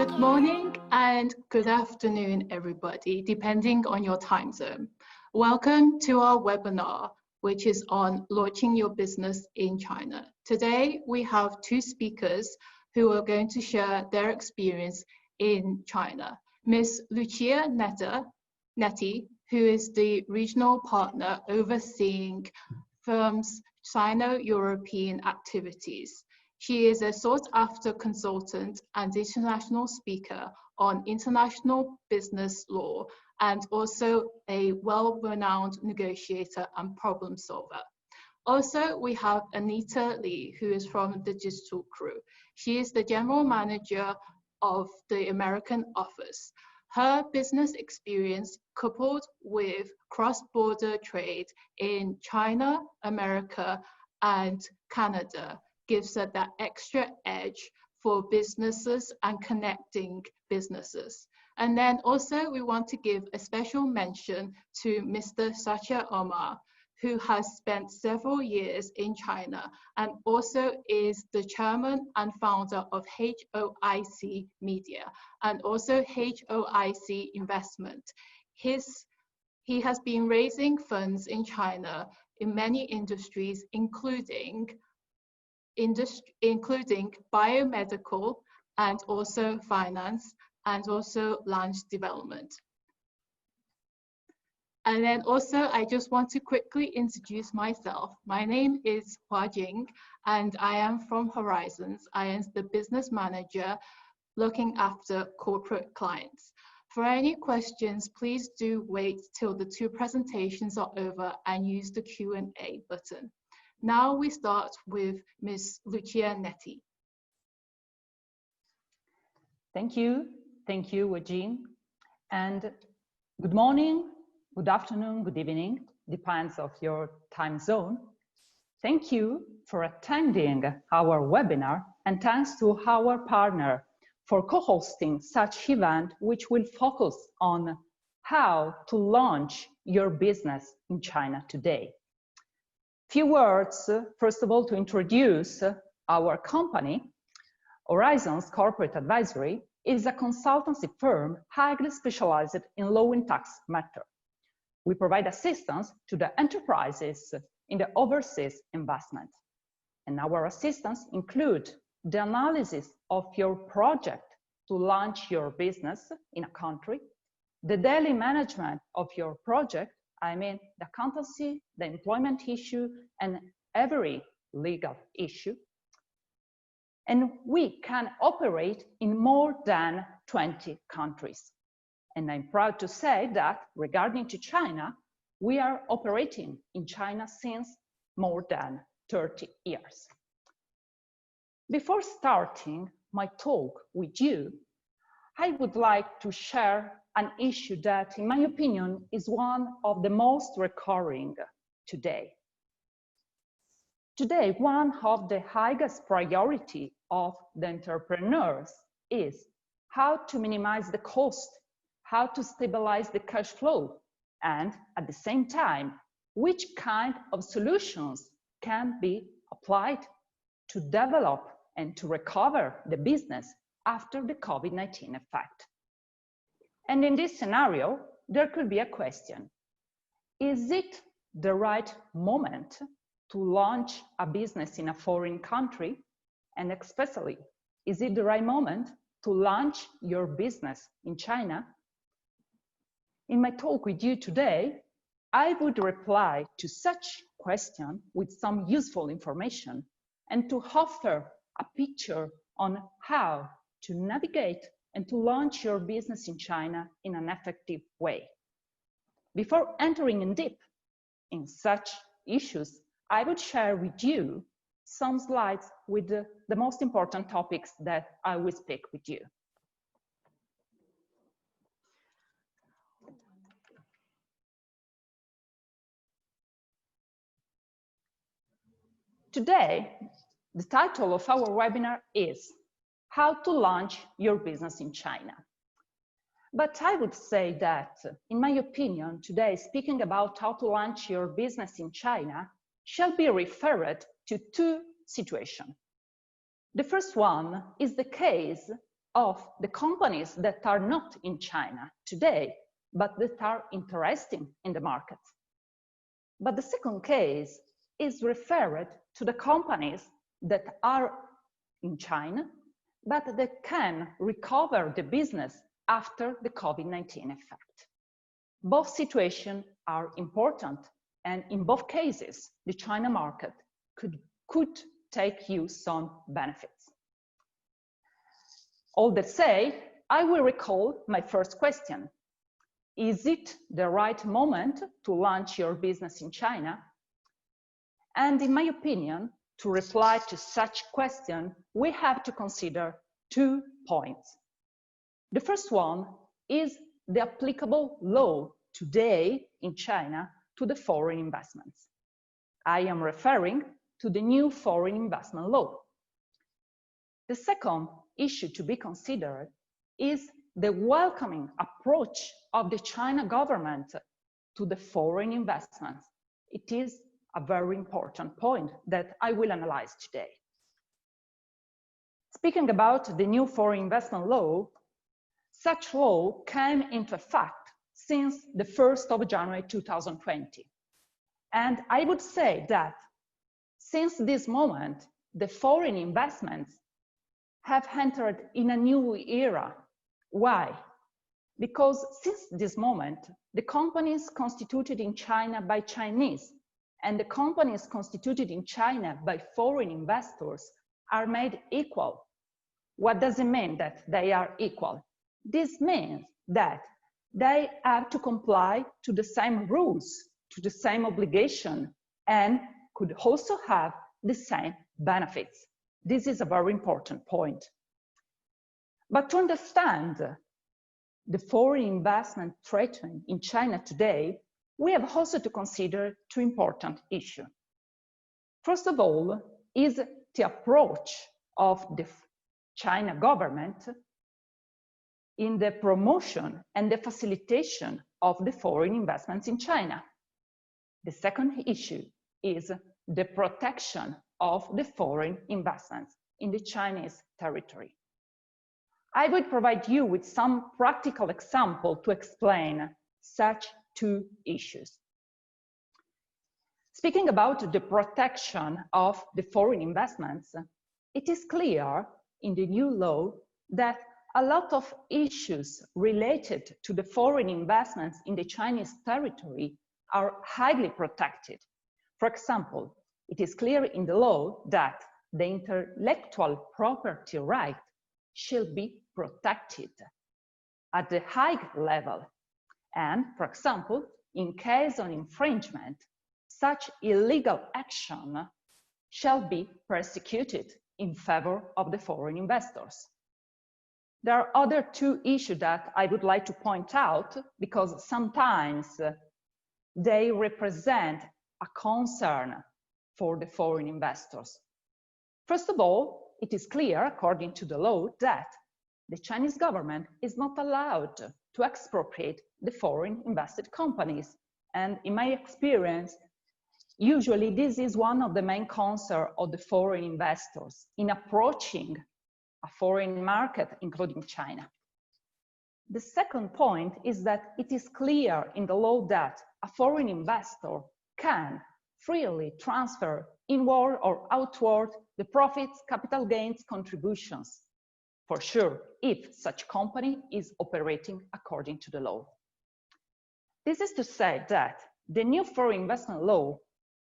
Good morning and good afternoon, everybody, depending on your time zone. Welcome to our webinar, which is on launching your business in China. Today, we have two speakers who are going to share their experience in China. Ms. Lucia Netti, who is the regional partner overseeing firm's Sino-European activities. She is a sought-after consultant and international speaker on international business law and also a well-renowned negotiator and problem solver. Also, we have Anita Lee, who is from the Digital Crew. She is the general manager of the American office. Her business experience, coupled with cross-border trade in China, America, and Canada, gives her that extra edge for businesses and connecting businesses. And then also we want to give a special mention to Mr. Satya Omar, who has spent several years in China and also is the chairman and founder of HOIC Media and also HOIC Investment. He has been raising funds in China in many industries, including biomedical and also finance and also land development. And then also, I just want to quickly introduce myself. My name is Hua Jing, and I am from Horizons. I am the business manager looking after corporate clients. For any questions, please do wait till the two presentations are over and use the Q&A button. Now we start with Ms. Lucia Netti. Thank you, Wajin. And good morning, good afternoon, good evening, depends of your time zone. Thank you for attending our webinar, and thanks to our partner for co-hosting such event, which will focus on how to launch your business in China today. Few words, first of all, to introduce our company. Horizons Corporate Advisory is a consultancy firm highly specialized in law and tax matter. We provide assistance to the enterprises in the overseas investment. And our assistance include the analysis of your project to launch your business in a country, the daily management of your project, I mean the accountancy, the employment issue, and every legal issue. And we can operate in more than 20 countries. And I'm proud to say that regarding to China, we are operating in China since more than 30 years. Before starting my talk with you, I would like to share an issue that, in my opinion, is one of the most recurring today. Today, one of the highest priority of the entrepreneurs is how to minimize the cost, how to stabilize the cash flow, and at the same time, which kind of solutions can be applied to develop and to recover the business after the COVID-19 effect. And in this scenario, there could be a question. Is it the right moment to launch a business in a foreign country? And especially, is it the right moment to launch your business in China? In my talk with you today, I would reply to such question with some useful information and to offer a picture on how to navigate and to launch your business in China in an effective way. Before entering in deep in such issues, I would share with you some slides with the most important topics that I will speak with you. Today, the title of our webinar is How to Launch Your Business in China. But I would say that, in my opinion, today, speaking about how to launch your business in China shall be referred to two situations. The first one is the case of the companies that are not in China today, but that are interesting in the market. But the second case is referred to the companies that are in China, but that can recover the business after the COVID-19 effect. Both situations are important, and in both cases, the China market could take you some benefits. All that said, I will recall my first question. Is it the right moment to launch your business in China? And in my opinion, to reply to such question, we have to consider 2 points. The first one is the applicable law today in China to the foreign investments. I am referring to the new foreign investment law. The second issue to be considered is the welcoming approach of the China government to the foreign investments. It is a very important point that I will analyze today. Speaking about the new foreign investment law, such law came into effect since the 1st of January 2020. And I would say that since this moment, the foreign investments have entered in a new era. Why? Because since this moment, the companies constituted in China by Chinese and the companies constituted in China by foreign investors are made equal. What does it mean that they are equal? This means that they have to comply to the same rules, to the same obligation, and could also have the same benefits. This is a very important point. But to understand the foreign investment threatened in China today, we have also to consider 2 important issues. First of all is the approach of the China government in the promotion and the facilitation of the foreign investments in China. The second issue is the protection of the foreign investments in the Chinese territory. I will provide you with some practical example to explain such 2 issues. Speaking about the protection of the foreign investments, it is clear in the new law that a lot of issues related to the foreign investments in the Chinese territory are highly protected. For example, it is clear in the law that the intellectual property right shall be protected at the high level. And, for example, in case of infringement, such illegal action shall be persecuted in favor of the foreign investors. There are other 2 issues that I would like to point out because sometimes they represent a concern for the foreign investors. First of all, it is clear, according to the law, that the Chinese government is not allowed to expropriate the foreign invested companies. And in my experience, usually this is one of the main concerns of the foreign investors in approaching a foreign market, including China. The second point is that it is clear in the law that a foreign investor can freely transfer inward or outward the profits, capital gains, contributions, for sure, if such company is operating according to the law. This is to say that the new foreign investment law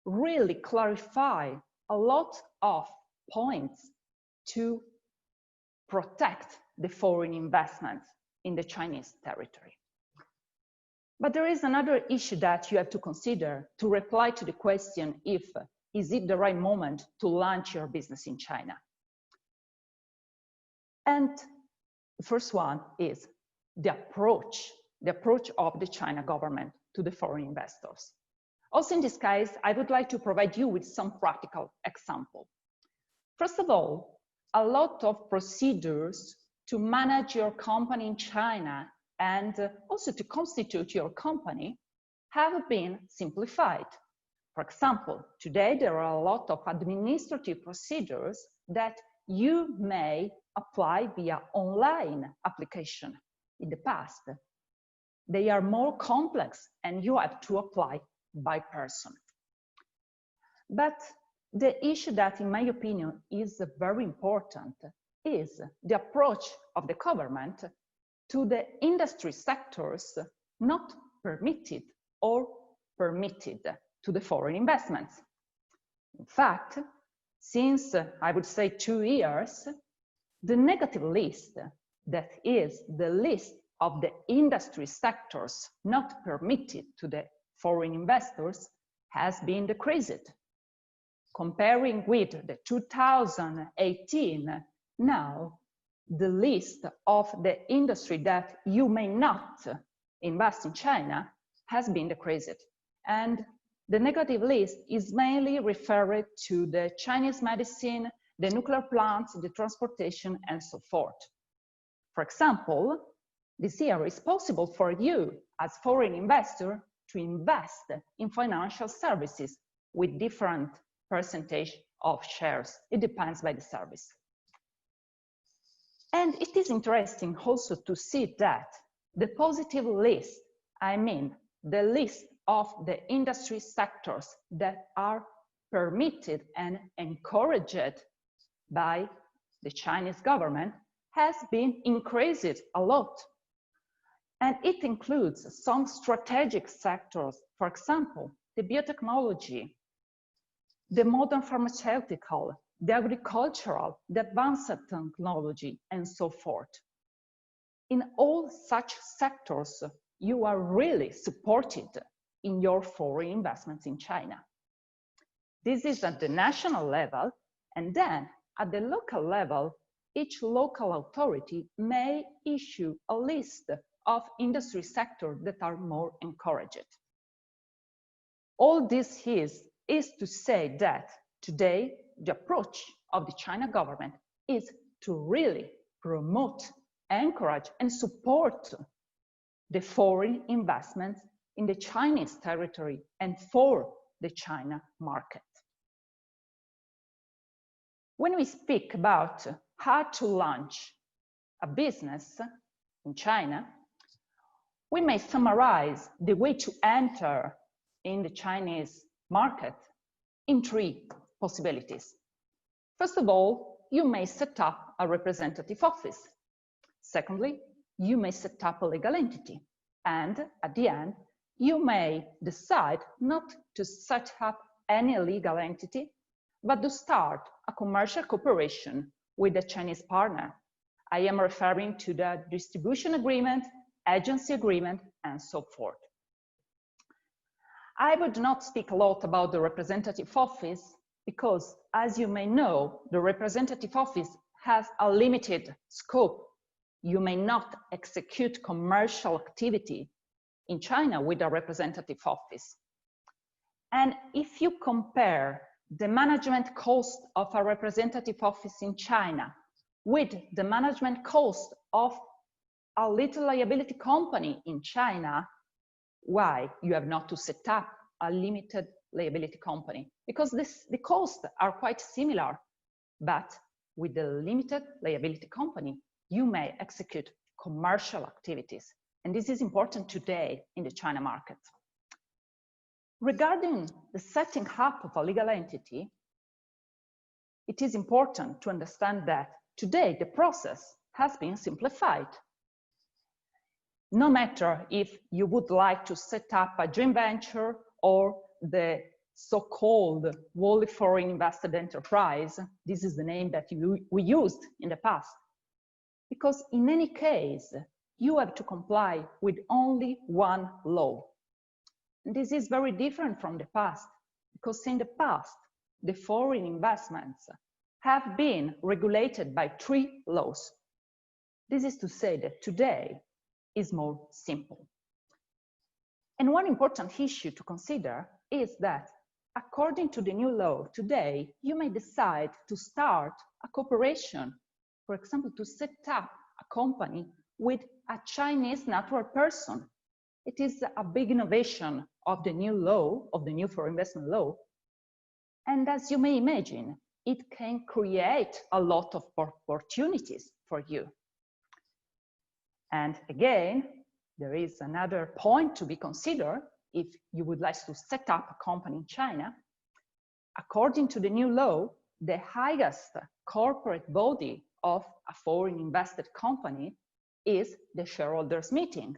really clarify a lot of points to protect the foreign investments in the Chinese territory. But there is another issue that you have to consider to reply to the question if is it the right moment to launch your business in China? And the first one is the approach of the China government to the foreign investors. Also in this case, I would like to provide you with some practical example. First of all, a lot of procedures to manage your company in China and also to constitute your company have been simplified. For example, today there are a lot of administrative procedures that you may apply via online application. In the past, they are more complex and you have to apply by person. But the issue that, in my opinion, is very important is the approach of the government to the industry sectors not permitted or permitted to the foreign investments. In fact, since I would say 2 years, the negative list, that is the list of the industry sectors not permitted to the foreign investors, has been decreased. Comparing with the 2018, now the list of the industry that you may not invest in China has been decreased. And the negative list is mainly referred to the Chinese medicine, the nuclear plants, the transportation, and so forth. For example, this year it's possible for you as foreign investor to invest in financial services with different percentage of shares. It depends by the service. And it is interesting also to see that the positive list, I mean, the list of the industry sectors that are permitted and encouraged by the Chinese government, has been increased a lot. And it includes some strategic sectors, for example, the biotechnology, the modern pharmaceutical, the agricultural, the advanced technology, and so forth. In all such sectors, you are really supported in your foreign investments in China. This is at the national level, and then at the local level, each local authority may issue a list of industry sectors that are more encouraged. All this is to say that today, the approach of the China government is to really promote, encourage, and support the foreign investments in the Chinese territory and for the China market. When we speak about how to launch a business in China, we may summarize the way to enter in the Chinese market in 3 possibilities. First of all, you may set up a representative office. Secondly, you may set up a legal entity. And at the end, you may decide not to set up any legal entity, but to start a commercial cooperation with a Chinese partner. I am referring to the distribution agreement, agency agreement, and so forth. I would not speak a lot about the representative office because, as you may know, the representative office has a limited scope. You may not execute commercial activity in China with a representative office. And if you compare the management cost of a representative office in China with the management cost of a little liability company in China, why you have not to set up a limited liability company? Because the costs are quite similar, but with the limited liability company, you may execute commercial activities. And this is important today in the China market. Regarding the setting up of a legal entity, it is important to understand that today the process has been simplified. No matter if you would like to set up a joint venture or the so-called wholly foreign invested enterprise, this is the name that we used in the past. Because in any case, you have to comply with only one law. And this is very different from the past, because in the past, the foreign investments have been regulated by 3 laws. This is to say that today is more simple. And one important issue to consider is that according to the new law today, you may decide to start a cooperation, for example, to set up a company with a Chinese natural person. It is a big innovation of the new law, of the new foreign investment law. And as you may imagine, it can create a lot of opportunities for you. And again, there is another point to be considered if you would like to set up a company in China. According to the new law, the highest corporate body of a foreign invested company is the shareholders meeting.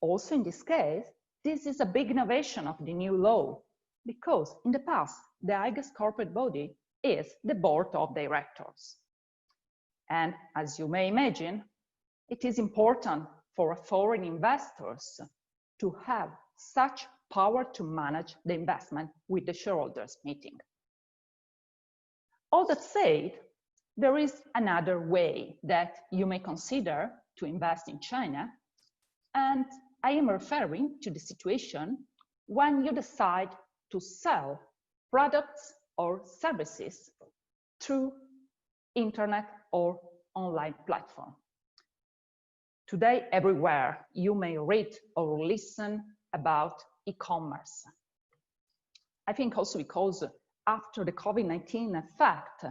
Also in this case, this is a big innovation of the new law, because in the past, the highest corporate body is the board of directors. And as you may imagine, it is important for foreign investors to have such power to manage the investment with the shareholders meeting. All that said, there is another way that you may consider to invest in China, and I am referring to the situation when you decide to sell products or services through internet or online platform. Today, everywhere, you may read or listen about e-commerce. I think also because after the COVID-19 effect,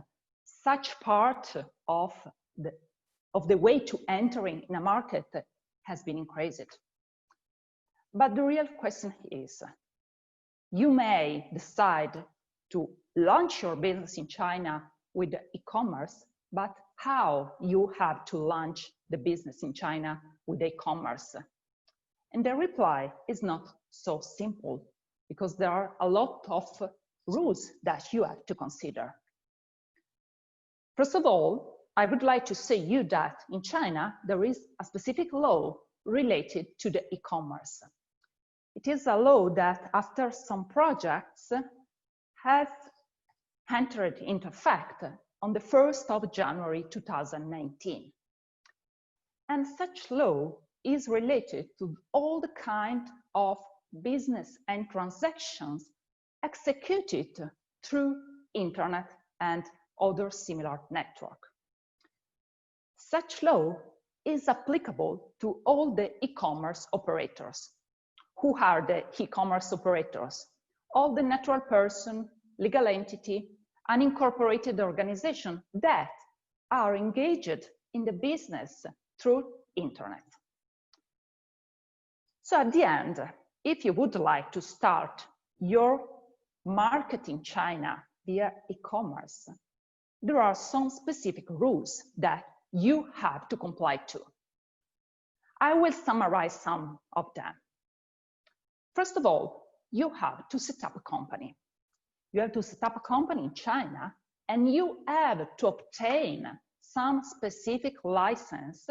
such part of the way to entering in a market has been increased. But the real question is, you may decide to launch your business in China with e-commerce, but how you have to launch the business in China with e-commerce? And the reply is not so simple, because there are a lot of rules that you have to consider. First of all, I would like to say you that in China, there is a specific law related to the e-commerce. It is a law that after some projects has entered into effect on the 1st of January 2019. And such law is related to all the kind of business and transactions executed through internet and other similar network. Such law is applicable to all the e-commerce operators. Who are the e-commerce operators? All the natural person, legal entity, unincorporated organization that are engaged in the business through internet. So at the end, if you would like to start your market in China via e-commerce, there are some specific rules that you have to comply to. I will summarize some of them. First of all, you have to set up a company. You have to set up a company in China, and you have to obtain some specific license.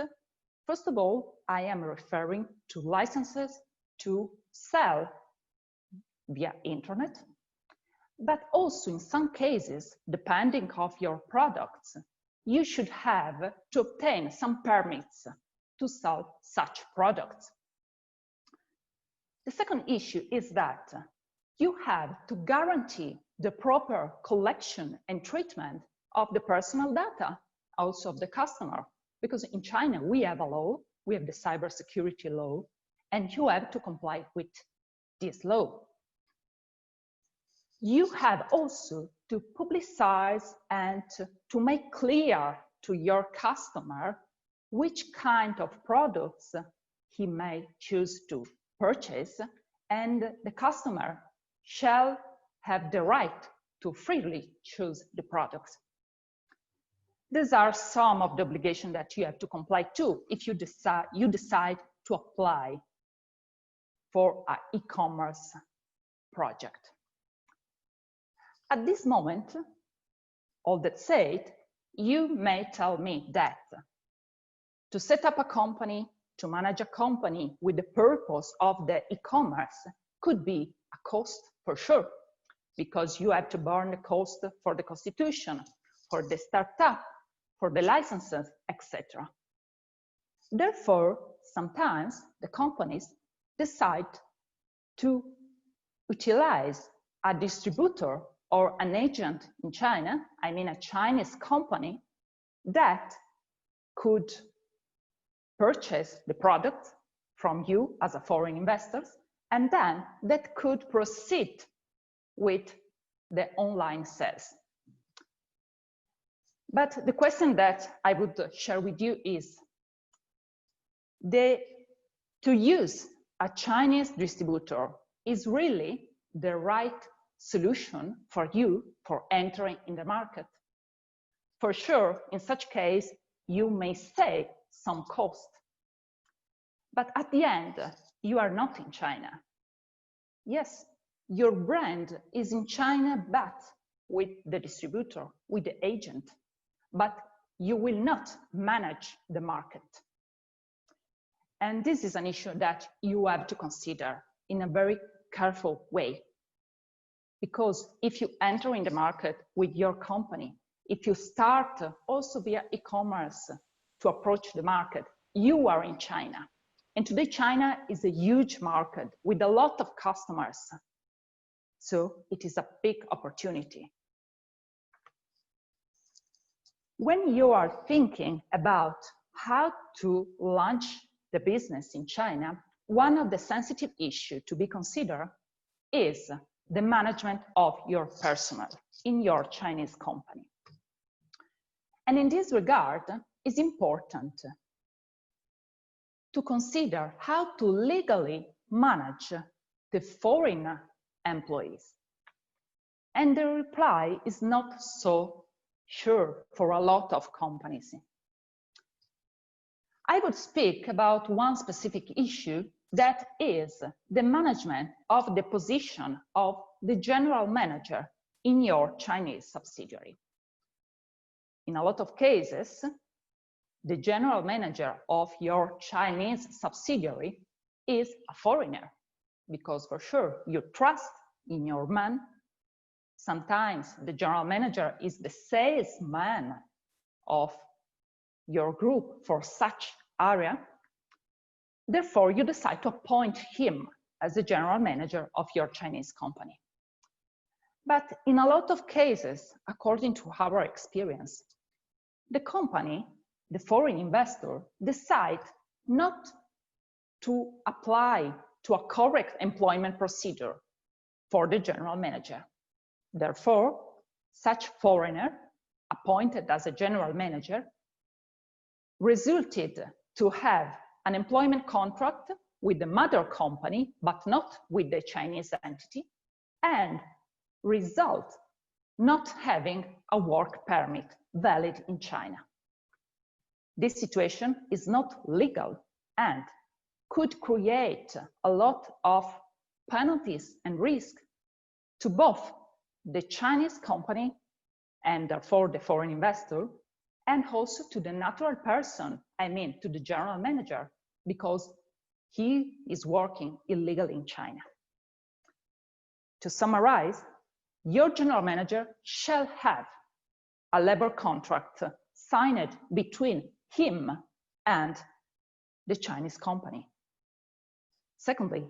First of all, I am referring to licenses to sell via internet, but also in some cases, depending on your products, you should have to obtain some permits to sell such products. The second issue is that you have to guarantee the proper collection and treatment of the personal data, also of the customer, because in China we have a law, we have the cybersecurity law, and you have to comply with this law. You have also to publicize and to make clear to your customer which kind of products he may choose to purchase, and the customer shall have the right to freely choose the products. These are some of the obligations that you have to comply to if you decide to apply for an e-commerce project. At this moment, all that said, you may tell me that to set up a company, to manage a company with the purpose of the e-commerce could be a cost for sure, because you have to burn the cost for the constitution, for the startup, for the licenses, etc. Therefore, sometimes the companies decide to utilize a distributor or an agent in China, I mean a Chinese company, that could purchase the product from you as a foreign investor, and then that could proceed with the online sales. But the question that I would share with you is, to use a Chinese distributor is really the right solution for you for entering in the market. For sure, in such case, you may save some cost. But at the end, you are not in China. Yes, your brand is in China, but with the distributor, with the agent, but you will not manage the market. And this is an issue that you have to consider in a very careful way. Because if you enter in the market with your company, if you start also via e-commerce to approach the market, you are in China. And today China is a huge market with a lot of customers. So it is a big opportunity. When you are thinking about how to launch the business in China, one of the sensitive issues to be considered is the management of your personnel in your Chinese company. And in this regard, it's important to consider how to legally manage the foreign employees. And the reply is not so sure for a lot of companies. I would speak about one specific issue, that is the management of the position of the general manager in your Chinese subsidiary. In a lot of cases, the general manager of your Chinese subsidiary is a foreigner, because for sure you trust in your man. Sometimes the general manager is the salesman of your group for such area. Therefore, you decide to appoint him as the general manager of your Chinese company. But in a lot of cases, according to our experience, the company, the foreign investor, decide not to apply to a correct employment procedure for the general manager. Therefore, such foreigner appointed as a general manager resulted to have an employment contract with the mother company, but not with the Chinese entity, and result not having a work permit valid in China. This situation is not legal and could create a lot of penalties and risk to both the Chinese company and therefore the foreign investor, and also to the natural person, I mean to the general manager, because he is working illegally in China. To summarize, your general manager shall have a labor contract signed between him and the Chinese company. Secondly,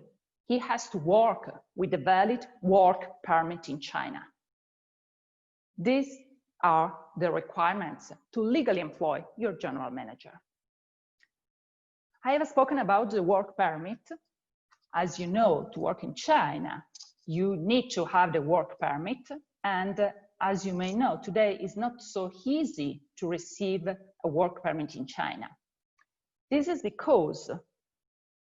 he has to work with a valid work permit in China. These are the requirements to legally employ your general manager. I have spoken about the work permit. As you know, to work in China, you need to have the work permit. And as you may know, today it's not so easy to receive a work permit in China. This is because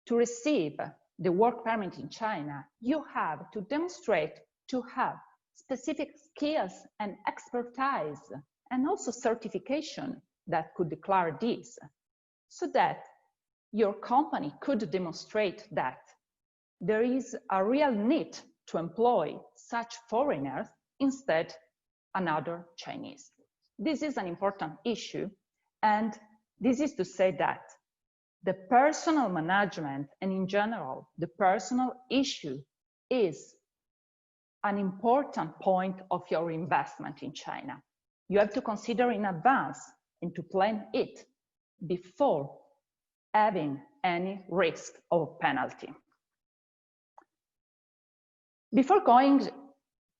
to receive the work permit in China, you have to demonstrate to have specific skills and expertise, and also certification that could declare this, so that your company could demonstrate that there is a real need to employ such foreigners instead another Chinese. This is an important issue, and this is to say that the personal management and in general, the personal issue is an important point of your investment in China. You have to consider in advance and to plan it before having any risk of penalty. Before going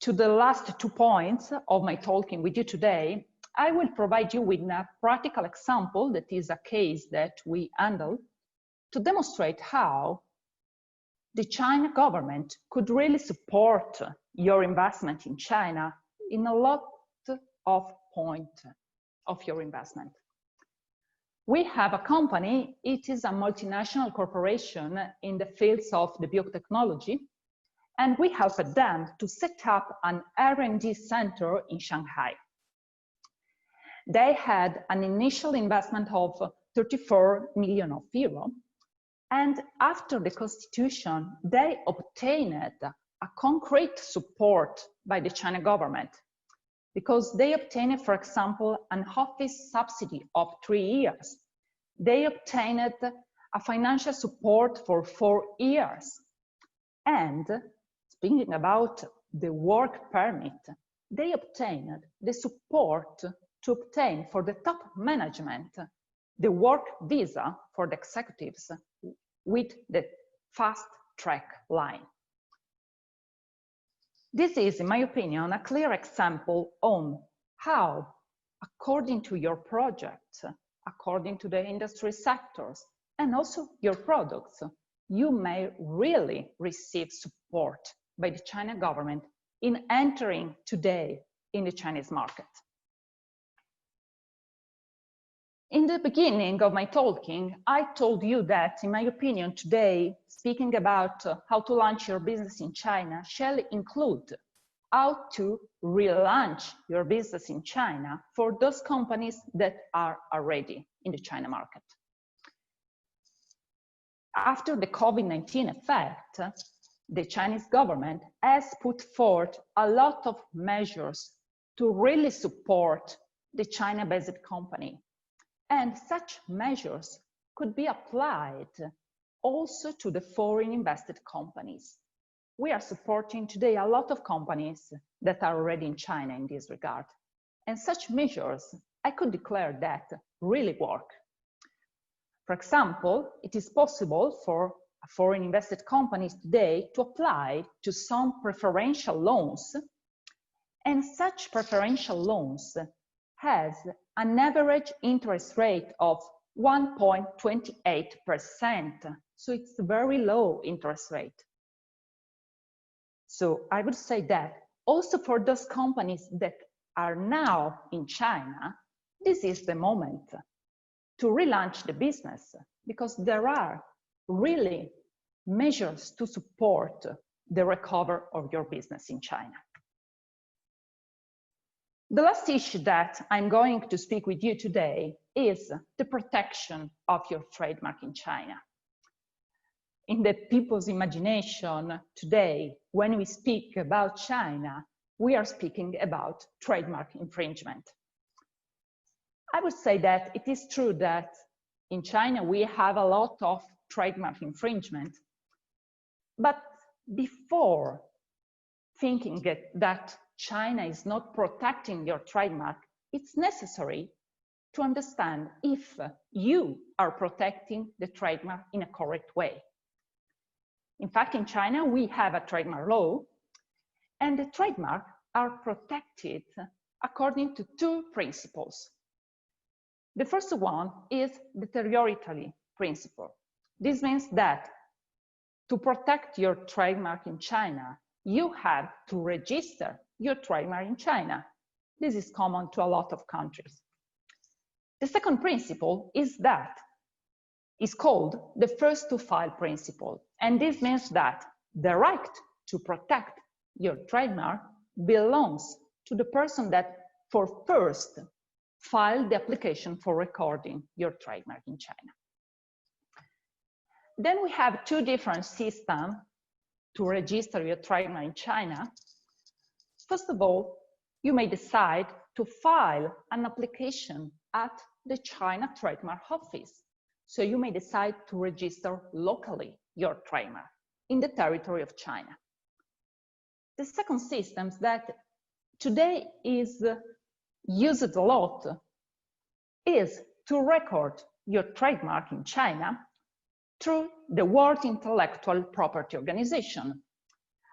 to the last 2 points of my talking with you today, I will provide you with a practical example that is a case that we handle to demonstrate how the China government could really support your investment in China in a lot of points of your investment. We have a company, it is a multinational corporation in the fields of the biotechnology, and we helped them to set up an R&D center in Shanghai. They had an initial investment of 34 million euro, and after the constitution, they obtained a concrete support by the China government, because they obtained, for example, an office subsidy of 3 years. They obtained a financial support for 4 years. And speaking about the work permit, they obtained the support to obtain for the top management the work visa for the executives with the fast track line. This is, in my opinion, a clear example on how, according to your project, according to the industry sectors, and also your products, you may really receive support by the China government in entering today in the Chinese market. In the beginning of my talking, I told you that, in my opinion, today, speaking about how to launch your business in China shall include how to relaunch your business in China for those companies that are already in the China market. After the COVID-19 effect, the Chinese government has put forth a lot of measures to really support the China-based company. And such measures could be applied also to the foreign invested companies. We are supporting today a lot of companies that are already in China in this regard. And such measures, I could declare that really work. For example, it is possible for foreign invested companies today to apply to some preferential loans. And such preferential loans has an average interest rate of 1.28%. So it's a very low interest rate. So I would say that also for those companies that are now in China, this is the moment to relaunch the business, because there are really measures to support the recovery of your business in China. The last issue that I'm going to speak with you today is the protection of your trademark in China. In the people's imagination today, when we speak about China, we are speaking about trademark infringement. I would say that it is true that in China we have a lot of trademark infringement, but before thinking that China is not protecting your trademark, it's necessary to understand if you are protecting the trademark in a correct way. In fact, in China, we have a trademark law, and the trademark are protected according to 2 principles. The first one is the territoriality principle. This means that to protect your trademark in China, you have to register your trademark in China. This is common to a lot of countries. The second principle is called the first to file principle. And this means that the right to protect your trademark belongs to the person that first filed the application for recording your trademark in China. Then we have 2 different systems to register your trademark in China. First of all, you may decide to file an application at the China Trademark Office. So you may decide to register locally your trademark in the territory of China. The second system that today is used a lot is to record your trademark in China through the World Intellectual Property Organization.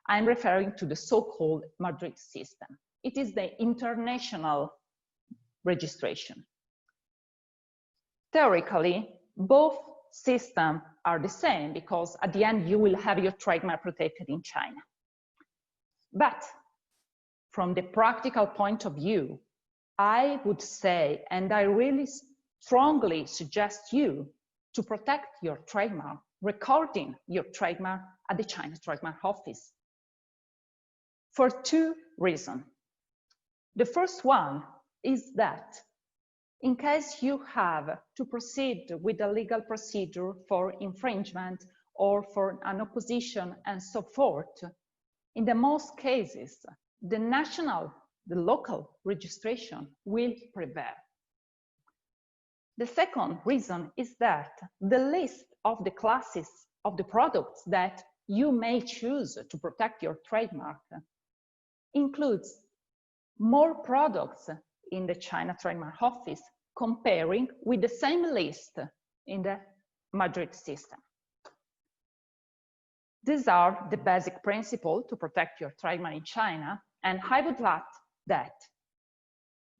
I'm referring to the so-called Madrid system. It is the international registration. Theoretically, both systems are the same because at the end you will have your trademark protected in China. But from the practical point of view, I would say, and I really strongly suggest you to protect your trademark, recording your trademark at the China Trademark Office for two reasons. The first one is that in case you have to proceed with a legal procedure for infringement or for an opposition and so forth, in the most cases, the local registration will prevail. The second reason is that the list of the classes of the products that you may choose to protect your trademark includes more products in the China Trademark Office comparing with the same list in the Madrid system. These are the basic principles to protect your trademark in China, and I would add that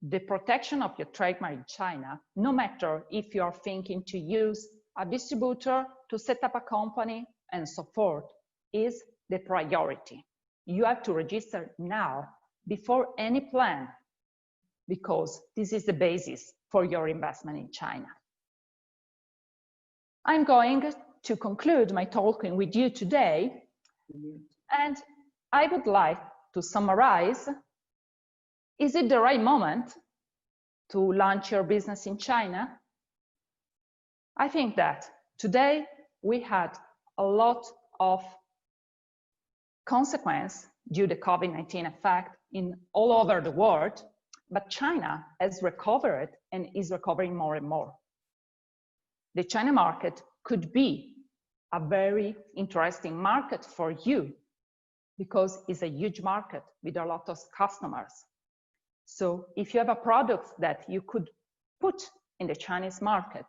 the protection of your trademark in China, no matter if you are thinking to use a distributor to set up a company and so forth, is the priority. You have to register now before any plan, because this is the basis for your investment in China. I'm going to conclude my talking with you today, and I would like to summarize. Is it the right moment to launch your business in China? I think that today we had a lot of consequence due to the COVID-19 effect in all over the world, but China has recovered and is recovering more and more. The China market could be a very interesting market for you because it's a huge market with a lot of customers. So if you have a product that you could put in the Chinese market,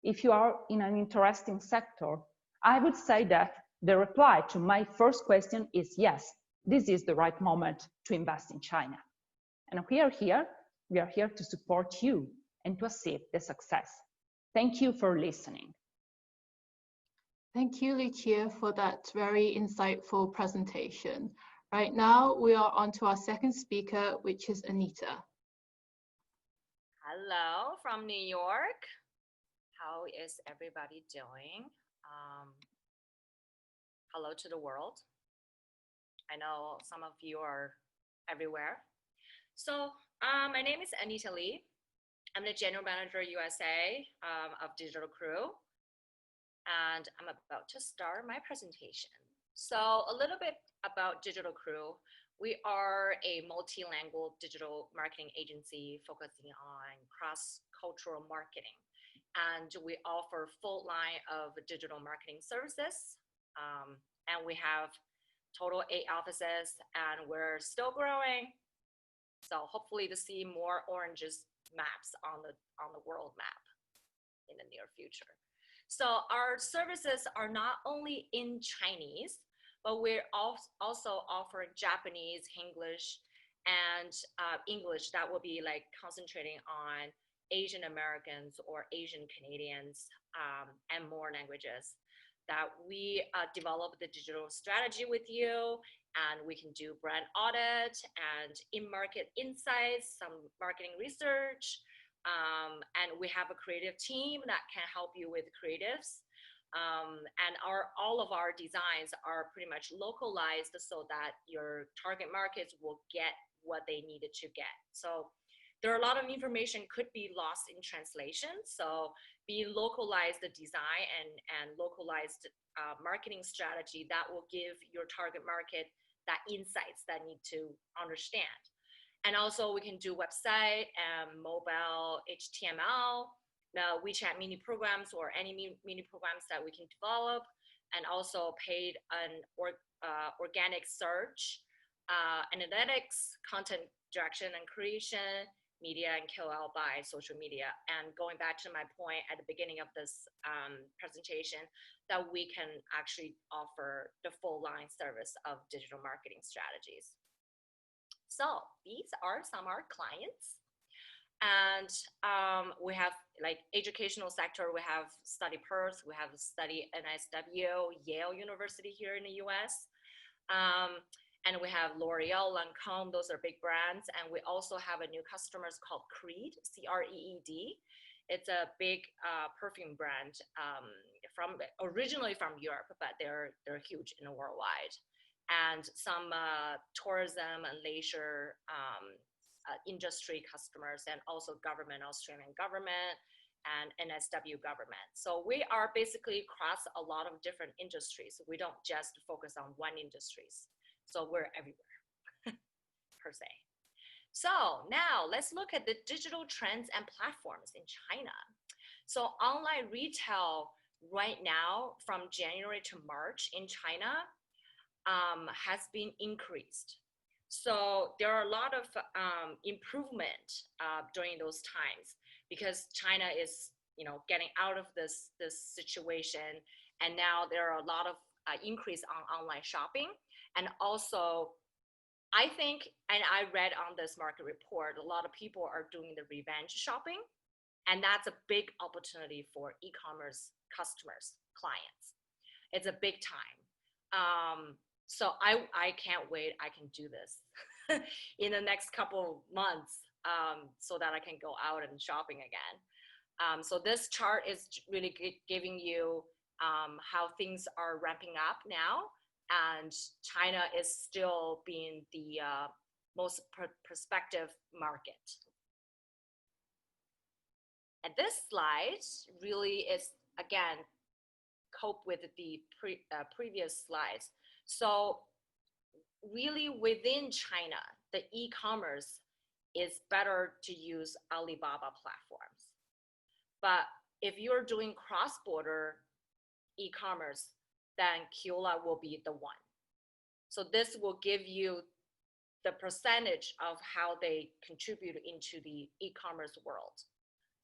if you are in an interesting sector, I would say that the reply to my first question is yes, this is the right moment to invest in China. And we are here to support you and to achieve the success. Thank you for listening. Thank you, Lucia, for that very insightful presentation. Right now, we are on to our second speaker, which is Anita. Hello from New York. How is everybody doing? Hello to the world. I know some of you are everywhere. So my name is Anita Lee. I'm the General Manager USA of Digital Crew. And I'm about to start my presentation. So a little bit about Digital Crew. We are a multilingual digital marketing agency focusing on cross-cultural marketing. And we offer full line of digital marketing services. And we have total 8 offices, and we're still growing. So hopefully to see more oranges maps on the world map in the near future. So our services are not only in Chinese, but we're also offering Japanese, English, and English that will be like concentrating on Asian Americans or Asian Canadians and more languages. That we develop the digital strategy with you, and we can do brand audit and in-market insights, some marketing research, and we have a creative team that can help you with creatives. And all of our designs are pretty much localized so that your target markets will get what they needed to get. So there are a lot of information could be lost in translation. So be localized the design and localized marketing strategy that will give your target market that insights that need to understand. And also we can do website and mobile HTML, WeChat mini programs or any mini programs that we can develop, and also paid and organic search, analytics, content direction and creation, media and KOL by social media. And going back to my point at the beginning of this presentation, that we can actually offer the full line service of digital marketing strategies. So these are some of our clients. And we have like educational sector, we have Study Perth, we have Study NSW, Yale University here in the US. And we have L'Oreal, Lancome, those are big brands. And we also have a new customers called Creed, C-R-E-E-D. It's a big perfume brand originally from Europe, but they're huge in the worldwide. And some tourism and leisure industry customers, and also government, Australian government, and NSW government. So we are basically across a lot of different industries. We don't just focus on one industries. So we're everywhere, per se. So now let's look at the digital trends and platforms in China. So online retail right now from January to March in China has been increased. So there are a lot of improvement during those times, because China is, getting out of this situation, and now there are a lot of increase on online shopping. And also, I think, and I read on this market report, a lot of people are doing the revenge shopping, and that's a big opportunity for e-commerce customers, clients. It's a big time. So I can't wait. I can do this in the next couple of months, so that I can go out and shopping again. So this chart is really giving you how things are ramping up now. And China is still being the most prospective market. And this slide really is, again, cope with the previous slides. So really within China, the e-commerce is better to use Alibaba platforms. But if you're doing cross-border e-commerce, then Kiola will be the one. So this will give you the percentage of how they contribute into the e-commerce world.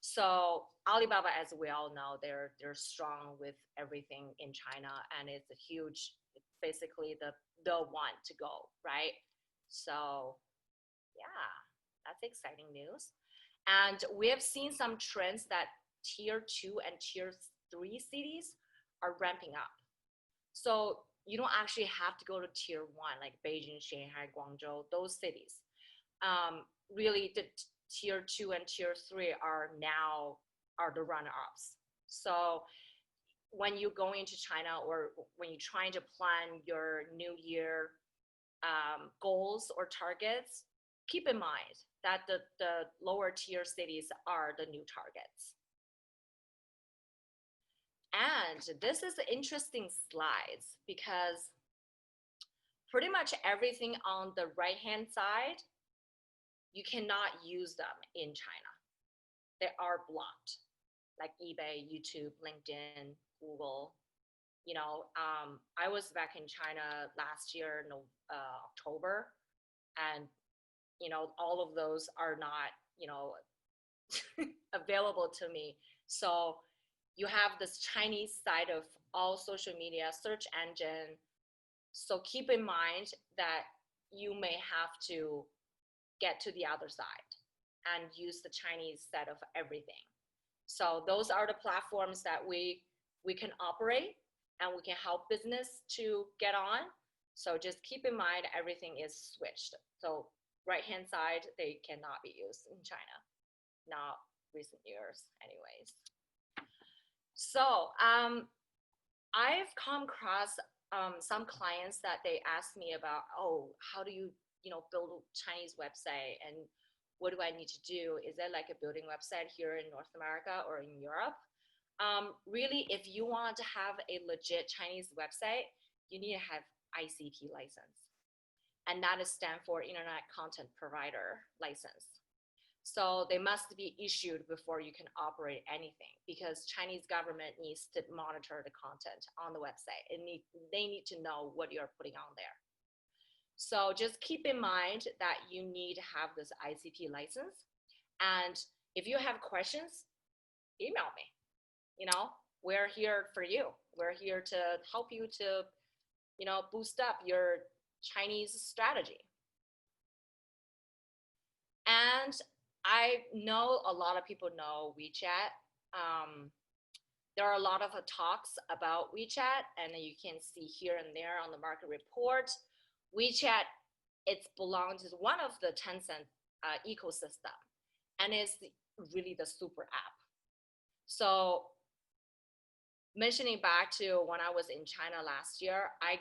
So Alibaba, as we all know, they're strong with everything in China, and it's a huge, basically the one to go, right? So yeah, that's exciting news. And we have seen some trends that tier 2 and tier 3 cities are ramping up. So you don't actually have to go to tier 1, like Beijing, Shanghai, Guangzhou, those cities. Really, the tier 2 and tier 3 are the runner-ups. So when you go into China, or when you're trying to plan your new year goals or targets, keep in mind that the lower tier cities are the new targets. And this is interesting slides, because pretty much everything on the right-hand side, you cannot use them in China. They are blocked, like eBay, YouTube, LinkedIn, Google. I was back in China last year, October, and all of those are not, available to me. So you have this Chinese side of all social media search engine. So keep in mind that you may have to get to the other side and use the Chinese side of everything. So those are the platforms that we can operate, and we can help business to get on. So just keep in mind, everything is switched. So right-hand side, they cannot be used in China, not recent years anyways. So I've come across some clients that they ask me about, how do you, build a Chinese website, and what do I need to do? Is there like a building website here in North America or in Europe? Really, if you want to have a legit Chinese website, you need to have ICP license. And that is stand for Internet Content Provider license. So they must be issued before you can operate anything, because Chinese government needs to monitor the content on the website. They need to know what you're putting on there. So just keep in mind that you need to have this ICP license. And if you have questions, email me. We're here for you. We're here to help you to, boost up your Chinese strategy. And I know a lot of people know WeChat. There are a lot of talks about WeChat, and you can see here and there on the market report. WeChat, it belongs to one of the Tencent ecosystem, and it's really the super app. So mentioning back to when I was in China last year, I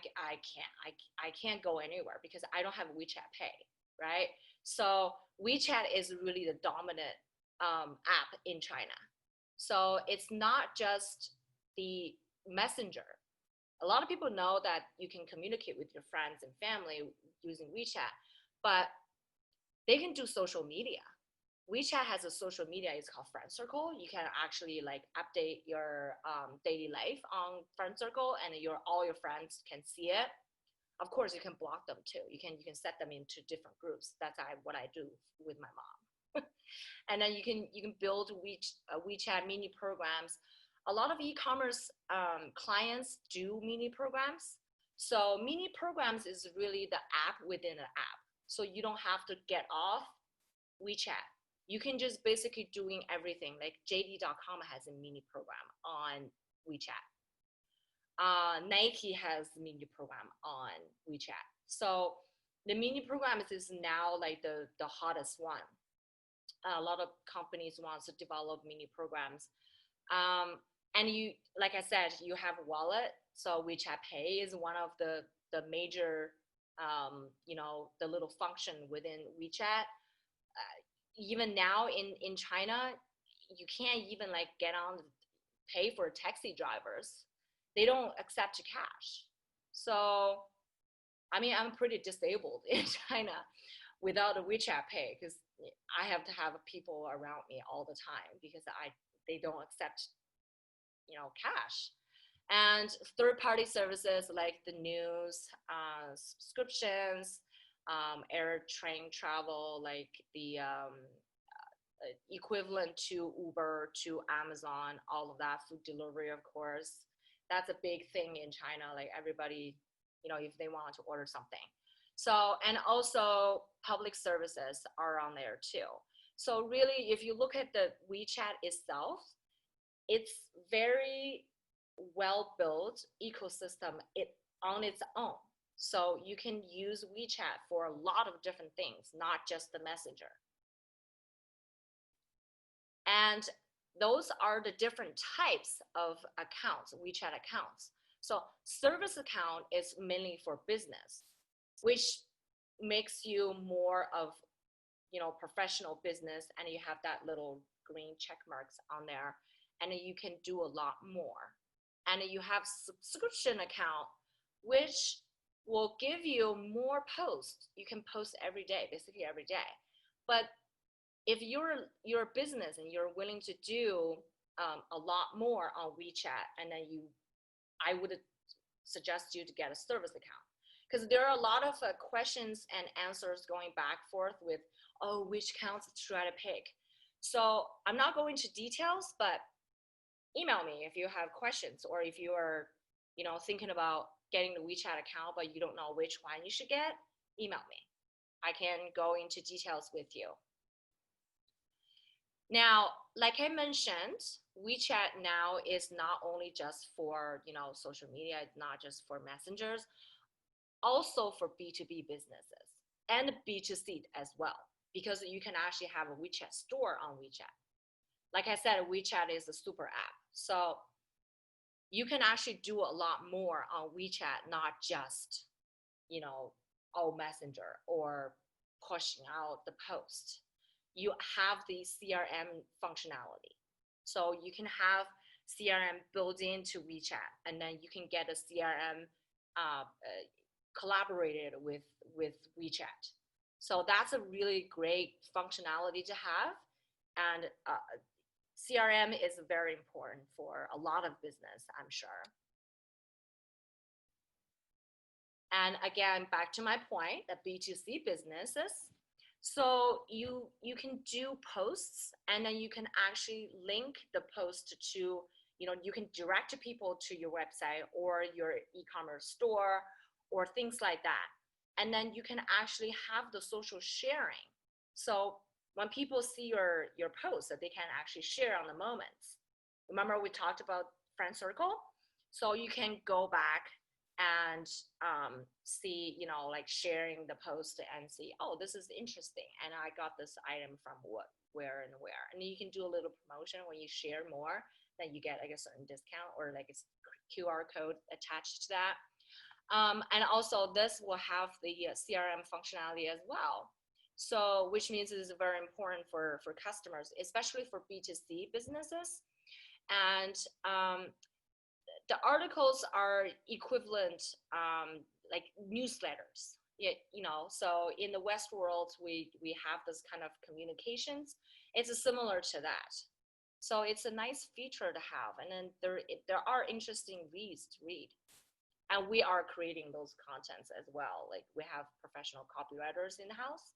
can't go anywhere because I don't have WeChat Pay, right? So WeChat is really the dominant app in China. So it's not just the messenger. A lot of people know that you can communicate with your friends and family using WeChat, but they can do social media. WeChat has a social media, it's called Friend Circle. You can actually like update your daily life on Friend Circle, and all your friends can see it. Of course, you can block them too. You can set them into different groups. That's what I do with my mom. And then you can build WeChat mini programs. A lot of e-commerce clients do mini programs. So mini programs is really the app within an app. So you don't have to get off WeChat. You can just basically doing everything. Like JD.com has a mini program on WeChat. Nike has a mini program on WeChat. So the mini programs is now like the hottest one. A lot of companies want to develop mini programs. And you, like I said, you have a wallet. So WeChat Pay is one of the major, the little function within WeChat. Even now in China, you can't even like get on pay for taxi drivers. They don't accept cash. So, I mean, I'm pretty disabled in China without a WeChat Pay because I have to have people around me all the time because they don't accept, cash. And third-party services like the news, subscriptions, air train travel, like the equivalent to Uber, to Amazon, all of that, food delivery, of course. That's a big thing in China. Like everybody, if they want to order something. So, and also public services are on there too. So really, if you look at the WeChat itself, it's very well-built ecosystem on its own. So you can use WeChat for a lot of different things, not just the messenger. And those are the different types of accounts, WeChat accounts. So service account is mainly for business, which makes you more of, professional business, and you have that little green check marks on there, and you can do a lot more. And you have subscription account, which will give you more posts. You can post every day, basically every day. But if you're a business and you're willing to do a lot more on WeChat, and then I would suggest you to get a service account, because there are a lot of questions and answers going back forth with, which accounts should I pick? So I'm not going to details, but email me if you have questions, or if you are, thinking about getting the WeChat account, but you don't know which one you should get, email me. I can go into details with you. Now, like I mentioned, WeChat now is not only just for, social media, it's not just for messengers, also for B2B businesses and B2C as well, because you can actually have a WeChat store on WeChat. Like I said, WeChat is a super app. So you can actually do a lot more on WeChat, not just, Messenger or pushing out the post. You have the CRM functionality. So you can have CRM built into WeChat, and then you can get a CRM collaborated with WeChat. So that's a really great functionality to have. And CRM is very important for a lot of business, I'm sure. And again, back to my point, that B2C businesses, so you can do posts, and then you can actually link the post to, you can direct people to your website or your e-commerce store or things like that. And then you can actually have the social sharing. So when people see your post, that they can actually share on the moments. Remember we talked about Friend Circle? So you can go back and see, you know, like sharing the post and see, oh, this is interesting, and I got this item from what, where, and where. And you can do a little promotion when you share more, then you get like a certain discount or like a QR code attached to that. And also this will have the CRM functionality as well. So, which means it is very important for customers, especially for B2C businesses. And the articles are equivalent, like newsletters. You know, so in the West world, we have this kind of communications. It's similar to that. So it's a nice feature to have. And then there are interesting reads to read. And we are creating those contents as well. Like we have professional copywriters in the house.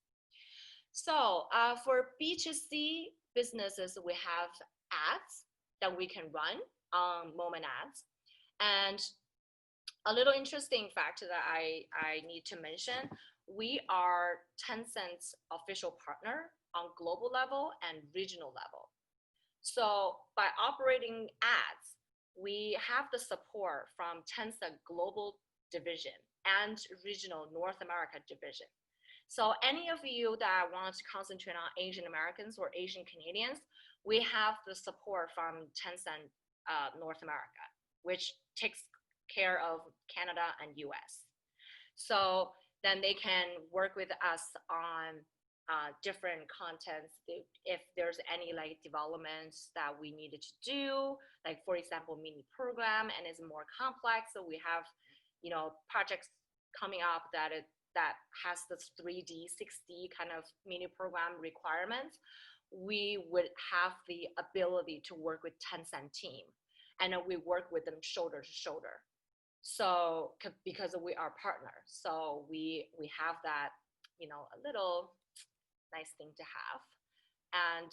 So for B2C businesses, we have ads that we can run on Moment Ads. And a little interesting fact that I need to mention, we are Tencent's official partner on global level and regional level. So by operating ads, we have the support from Tencent Global Division and Regional North America Division. So any of you that want to concentrate on Asian Americans or Asian Canadians, we have the support from Tencent North America, which takes care of Canada and US. So then they can work with us on different contents. If there's any like developments that we needed to do, like for example, mini program, and it's more complex. So we have, you know, projects coming up that has this 3D, 6D kind of mini program requirements. We would have the ability to work with Tencent team, and we work with them shoulder to shoulder. So because we are partners, so we have that, you know, a little nice thing to have. And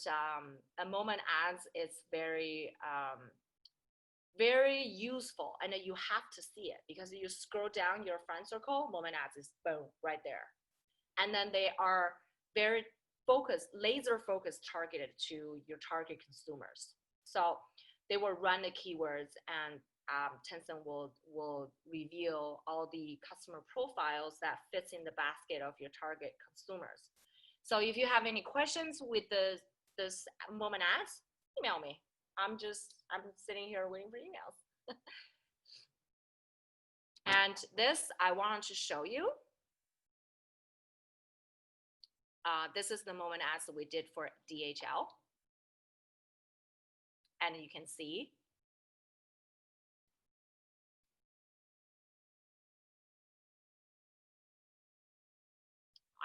a Moment Ads is very very useful, and you have to see it because you scroll down your friend circle, Moment Ads is boom right there. And then they are very focused, laser focused, targeted to your target consumers. So they will run the keywords, and Tencent will reveal all the customer profiles that fits in the basket of your target consumers. So if you have any questions with this Moment Ads, email me. I'm sitting here waiting for emails. And this I wanted to show you. This is the Moment Ads that we did for DHL. And you can see.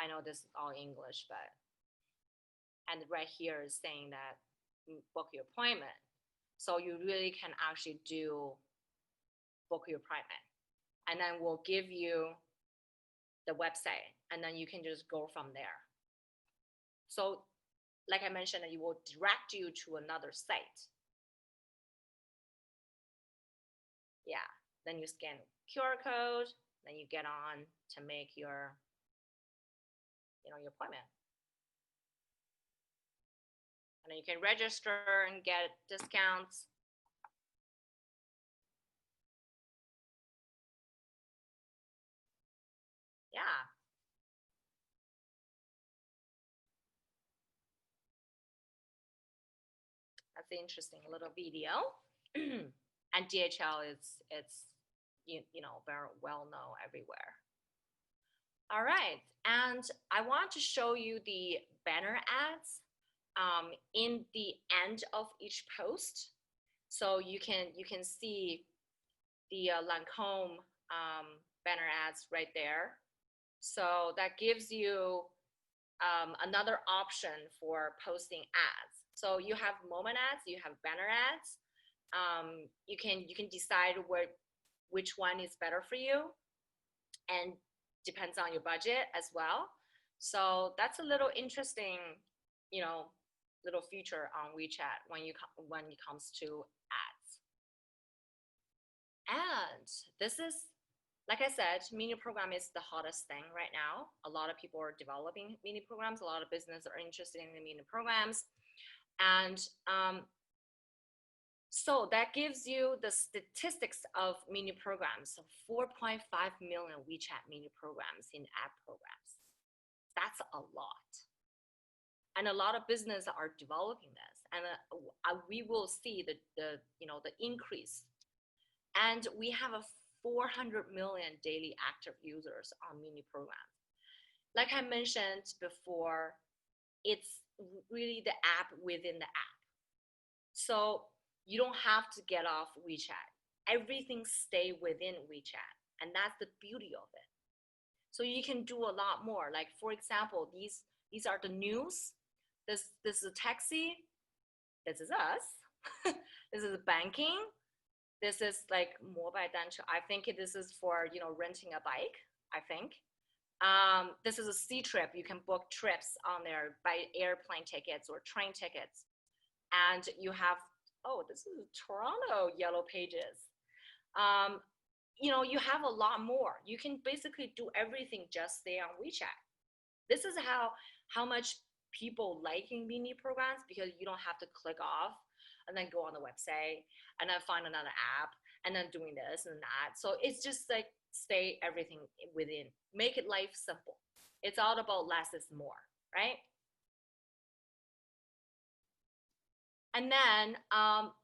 I know this is all English, but, and right here is saying that book your appointment. So you really can actually book your appointment. And then we'll give you the website, and then you can just go from there. So like I mentioned, it will direct you to another site. Yeah, then you scan QR code, then you get on to make your, you know, your appointment. And then you can register and get discounts. Yeah. That's an interesting little video. And DHL it's you know, very well known everywhere. All right, and I want to show you the banner ads in the end of each post. So you can see the Lancome banner ads right there. So that gives you another option for posting ads. So you have Moment Ads, you have banner ads. You can decide which one is better for you, and depends on your budget as well. So that's a little interesting, you know, little feature on WeChat when it comes to ads. And this is, like I said, mini program is the hottest thing right now. A lot of people are developing mini programs. A lot of businesses are interested in the mini programs. And So that gives you the statistics of mini programs. So 4.5 million WeChat mini programs in app programs. That's a lot. And a lot of businesses are developing this, and we will see the increase. And we have a 400 million daily active users on mini programs. Like I mentioned before, it's really the app within the app. So you don't have to get off WeChat. Everything stay within WeChat, and that's the beauty of it. So you can do a lot more. Like for example, these are the news. This is a taxi. This is us. This is banking. This is like mobile danche. I think this is for renting a bike. I think. This is a Ctrip. You can book trips on there, buy airplane tickets or train tickets. And you have, oh, this is Toronto Yellow Pages. You have a lot more. You can basically do everything just stay on WeChat. This is how much people liking mini programs, because you don't have to click off and then go on the website and then find another app and then doing this and that. So it's just like stay everything within, make it life simple. It's all about less is more, right? And then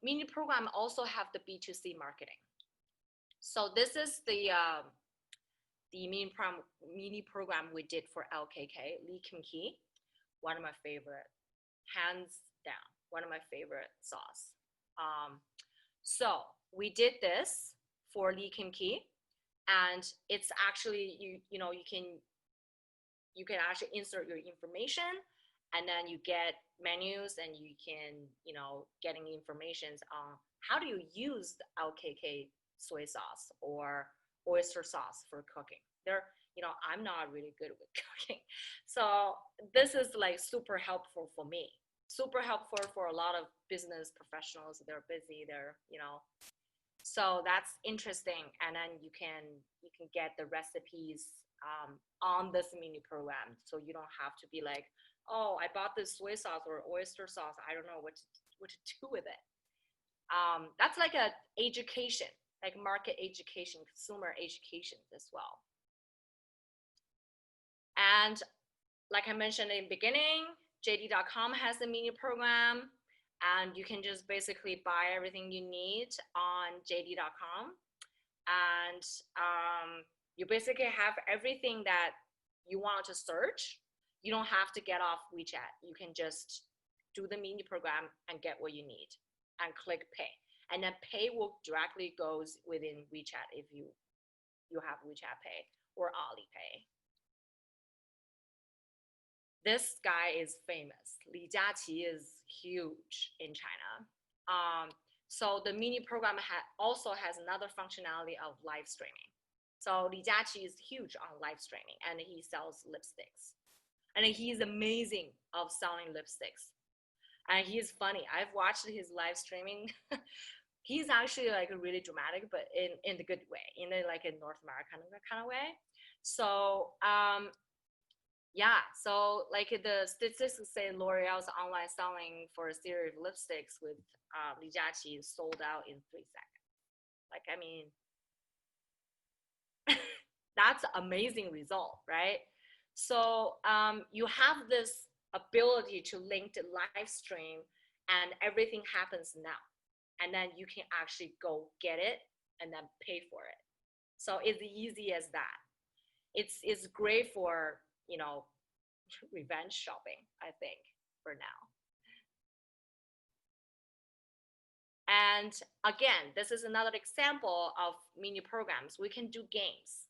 mini program also have the B2C marketing. So this is the mini program we did for LKK, Lee Kim Kee, one of my favorite, hands down, one of my favorite sauce. So we did this for Lee Kim Kee, and it's actually you can actually insert your information, and then you get menus, and you can getting information on how do you use the LKK soy sauce or oyster sauce for cooking. I'm not really good with cooking, so this is like super helpful for me, super helpful for a lot of business professionals. They're busy, so that's interesting. And then you can get the recipes on this mini program, so you don't have to be like, oh, I bought this soy sauce or oyster sauce, I don't know what to do with it. That's like a education, like market education, consumer education as well. And like I mentioned in the beginning, JD.com has a mini program, and you can just basically buy everything you need on JD.com. And you basically have everything that you want to search. You don't have to get off WeChat. You can just do the mini program and get what you need and click pay. And then pay will directly goes within WeChat if you have WeChat Pay or Alipay. This guy is famous. Li Jiaqi is huge in China. So the mini program also has another functionality of live streaming. So Li Jiaqi is huge on live streaming, and he sells lipsticks. And he's amazing of selling lipsticks. And he's funny. I've watched his live streaming. He's actually like really dramatic, but in the good way, in like a North American kind of way. So yeah, so like the statistics say L'Oreal's online selling for a series of lipsticks with Li Jiaqi sold out in 3 seconds. Like, I mean, that's an amazing result, right? So you have this ability to link the live stream, and everything happens now. And then you can actually go get it and then pay for it. So it's easy as that. It's great for, revenge shopping, I think, for now. And again, this is another example of mini programs. We can do games.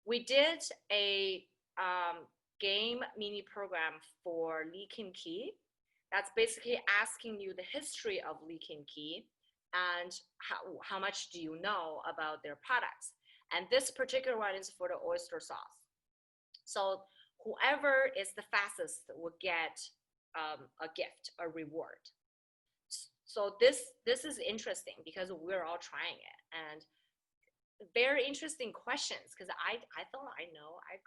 We did a game mini program for Lee Kim Kee. That's basically asking you the history of Lee Kim Kee and how much do you know about their products. And this particular one is for the oyster sauce. So whoever is the fastest will get a gift, a reward. So this is interesting because we're all trying it, and very interesting questions, because I thought I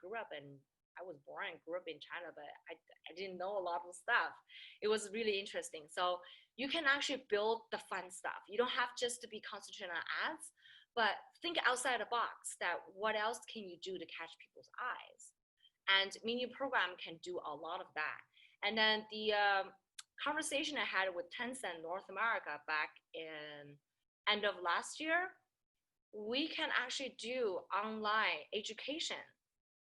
grew up in I was born and grew up in China, but I didn't know a lot of stuff. It was really interesting. So you can actually build the fun stuff. You don't have just to be concentrated on ads, but think outside the box that what else can you do to catch people's eyes? And Mini Program can do a lot of that. And then the conversation I had with Tencent North America back in end of last year, we can actually do online education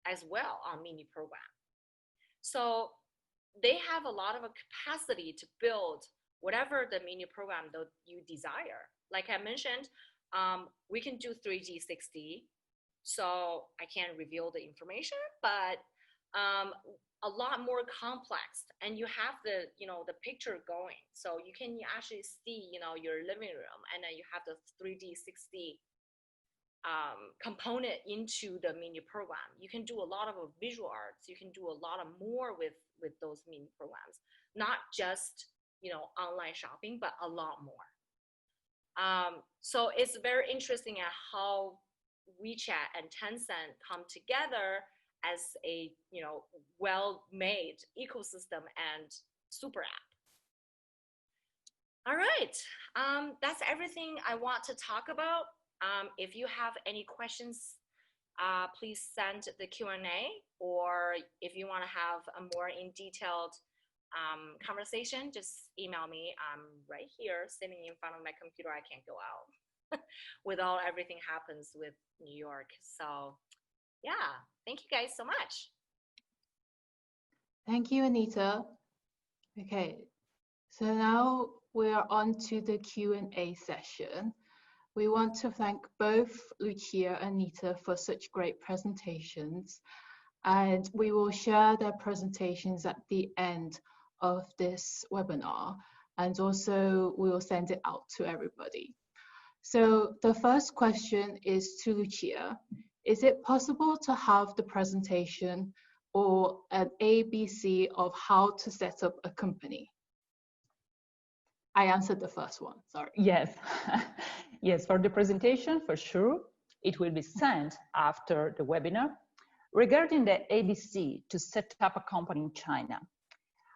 as well on Mini Program. So they have a lot of a capacity to build whatever the Mini Program that you desire. Like I mentioned, we can do 3D, 6D. So I can't reveal the information, but a lot more complex, and you have the the picture going, so you can actually see your living room, and then you have the 3D 6D component into the Mini Program. You can do a lot of visual arts. You can do a lot of more with those Mini Programs, not just online shopping, but a lot more. So it's very interesting at how WeChat and Tencent come together as a well-made ecosystem and super app. All right, that's everything I want to talk about. If you have any questions, please send the Q&A, or if you want to have a more in detailed conversation, just email me. I'm right here sitting in front of my computer. I can't go out with everything happens with New York. So yeah, thank you guys so much. Thank you, Anita. Okay, so now we're on to the Q&A session. We want to thank both Lucia and Anita for such great presentations, and we will share their presentations at the end of this webinar, and also we will send it out to everybody. So the first question is to Lucia. Is it possible to have the presentation or an ABC of how to set up a company? I answered the first one, sorry. Yes, yes, for the presentation, for sure. It will be sent after the webinar. Regarding the ABC to set up a company in China,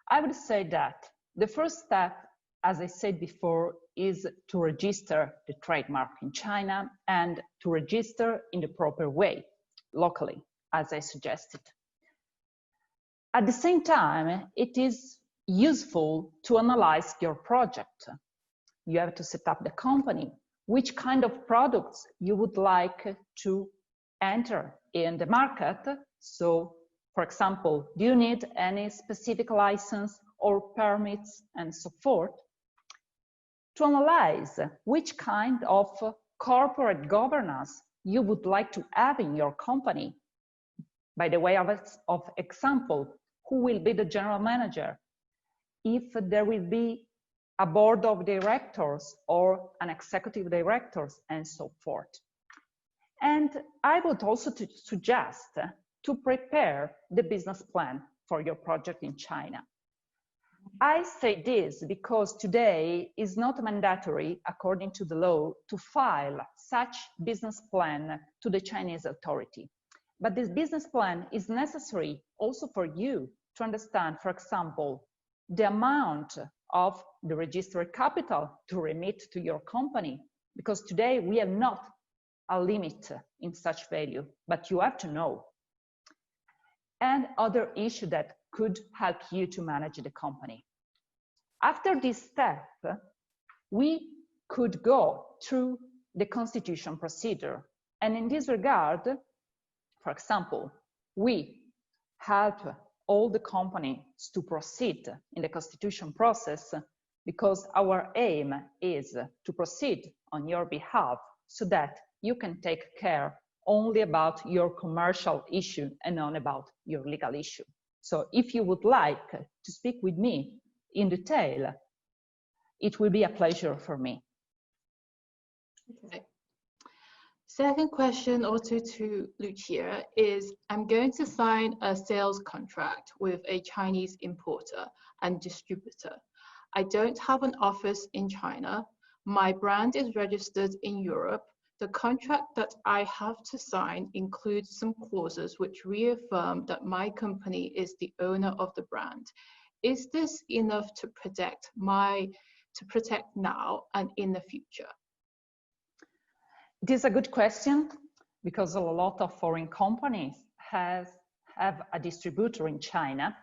I would say that the first step, as I said before, is to register the trademark in China and to register in the proper way, locally, as I suggested. At the same time, it is useful to analyze your project. You have to set up the company, which kind of products you would like to enter in the market. So, for example, do you need any specific license or permits and so forth? To analyze which kind of corporate governance you would like to have in your company. By the way of example, who will be the general manager? If there will be a board of directors or an executive directors and so forth. And I would also suggest to prepare the business plan for your project in China. I say this because today is not mandatory, according to the law, to file such business plan to the Chinese authority. But this business plan is necessary also for you to understand, for example, the amount of the registered capital to remit to your company, because today we have not a limit in such value, but you have to know. And other issue that could help you to manage the company. After this step, we could go through the constitution procedure. And in this regard, for example, we help all the companies to proceed in the constitution process because our aim is to proceed on your behalf so that you can take care only about your commercial issue and not about your legal issue. So if you would like to speak with me in detail, it will be a pleasure for me. Okay. Second question also to Lucia is, I'm going to sign a sales contract with a Chinese importer and distributor. I don't have an office in China. My brand is registered in Europe. The contract that I have to sign includes some clauses which reaffirm that my company is the owner of the brand. Is this enough to protect now and in the future? It is a good question because a lot of foreign companies have a distributor in China,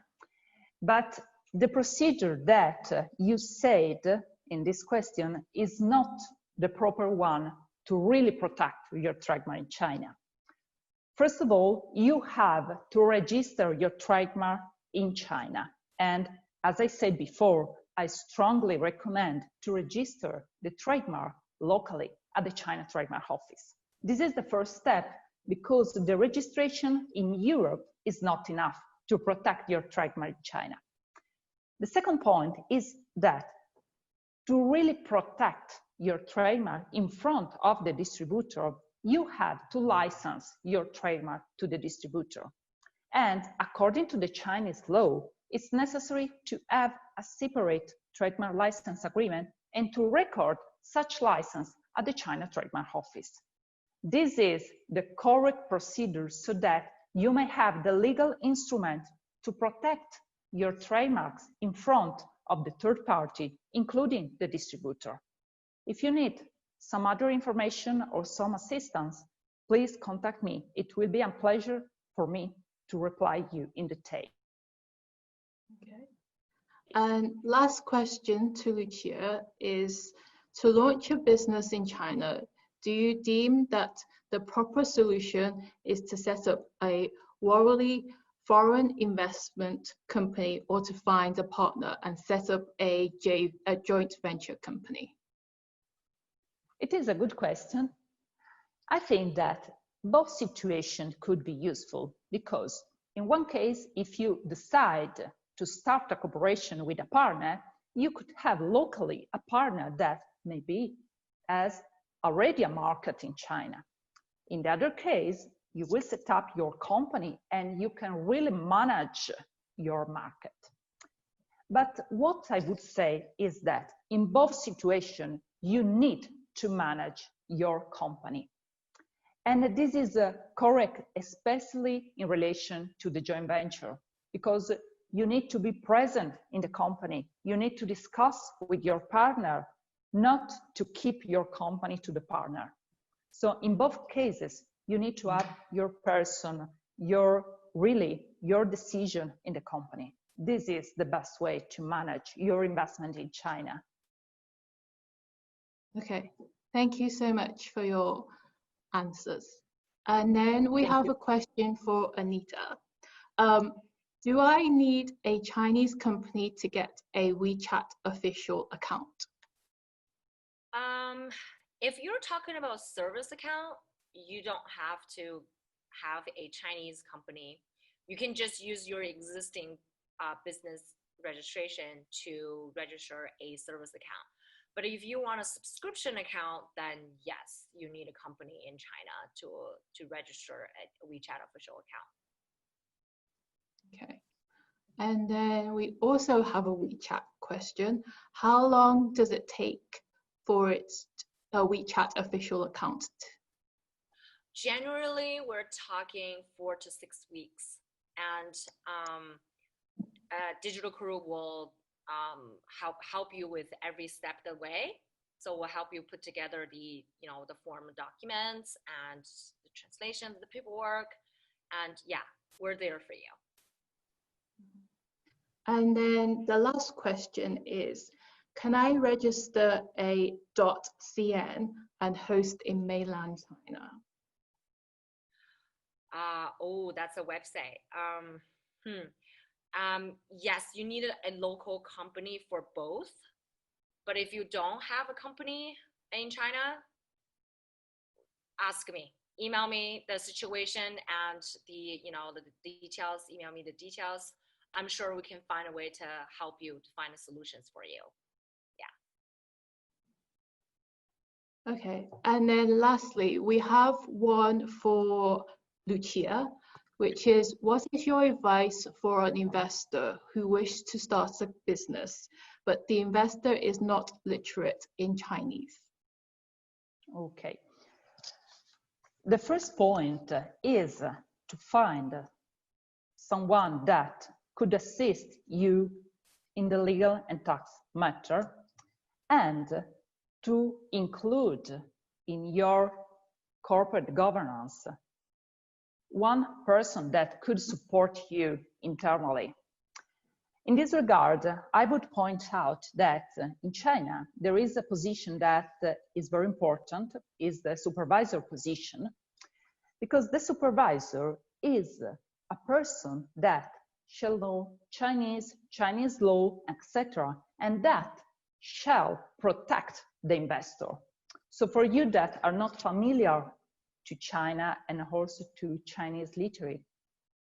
but the procedure that you said in this question is not the proper one to really protect your trademark in China. First of all, you have to register your trademark in China. And as I said before, I strongly recommend to register the trademark locally at the China Trademark Office. This is the first step because the registration in Europe is not enough to protect your trademark in China. The second point is that to really protect your trademark in front of the distributor, you have to license your trademark to the distributor. And according to the Chinese law, it's necessary to have a separate trademark license agreement and to record such license at the China Trademark Office. This is the correct procedure so that you may have the legal instrument to protect your trademarks in front of the third party, including the distributor. If you need some other information or some assistance, please contact me. It will be a pleasure for me to reply you in detail. Okay. And last question to Lucia is, to launch a business in China, do you deem that the proper solution is to set up a worldly foreign investment company or to find a partner and set up a joint venture company? It is a good question. I think that both situations could be useful because in one case, if you decide to start a cooperation with a partner, you could have locally a partner that maybe has already a market in China. In the other case, you will set up your company and you can really manage your market. But what I would say is that in both situations, you need to manage your company. And this is correct, especially in relation to the joint venture, because you need to be present in the company. You need to discuss with your partner, not to keep your company to the partner. So in both cases, you need to have your person, your decision in the company. This is the best way to manage your investment in China. Okay, thank you so much for your answers. And then we have a question for Anita. Do I need a Chinese company to get a WeChat official account? If you're talking about service account, you don't have to have a Chinese company. You can just use your existing business registration to register a service account. But if you want a subscription account, then yes, you need a company in China to register a WeChat official account. Okay. And then we also have a WeChat question. How long does it take for its WeChat official account? Generally, we're talking 4 to 6 weeks, and Digital Crew will help you with every step of the way. So we'll help you put together the form documents and the translation, the paperwork, and yeah, we're there for you. And then the last question is, can I register a .cn and host in mainland China? Oh, that's a website. Yes, you need a local company for both. But if you don't have a company in China, ask me. Email me the situation and the details. Email me the details. I'm sure we can find a way to help you to find the solutions for you. Yeah. Okay, and then lastly, we have one for Lucia, which is, what is your advice for an investor who wishes to start a business, but the investor is not literate in Chinese? Okay. The first point is to find someone that could assist you in the legal and tax matter, and to include in your corporate governance one person that could support you internally. In this regard, I would point out that in China, there is a position that is very important, is the supervisor position, because the supervisor is a person that shall know Chinese law, etc., and that shall protect the investor. So for you that are not familiar to China and also to Chinese literature,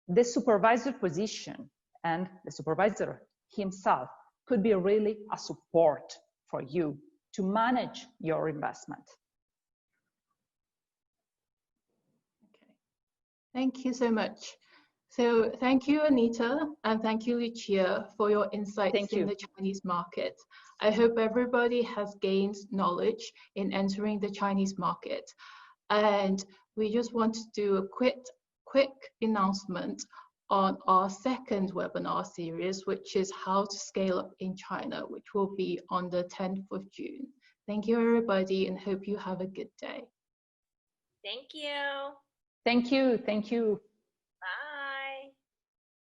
the supervisor position and the supervisor himself could be really a support for you to manage your investment. Okay, thank you so much. So thank you, Anita, and thank you, Lucia, for your insights in the Chinese market. I hope everybody has gained knowledge in entering the Chinese market. And we just want to do a quick announcement on our second webinar series, which is how to scale up in China, which will be on the 10th of June. Thank you, everybody, and hope you have a good day. Thank you. Thank you. Thank you.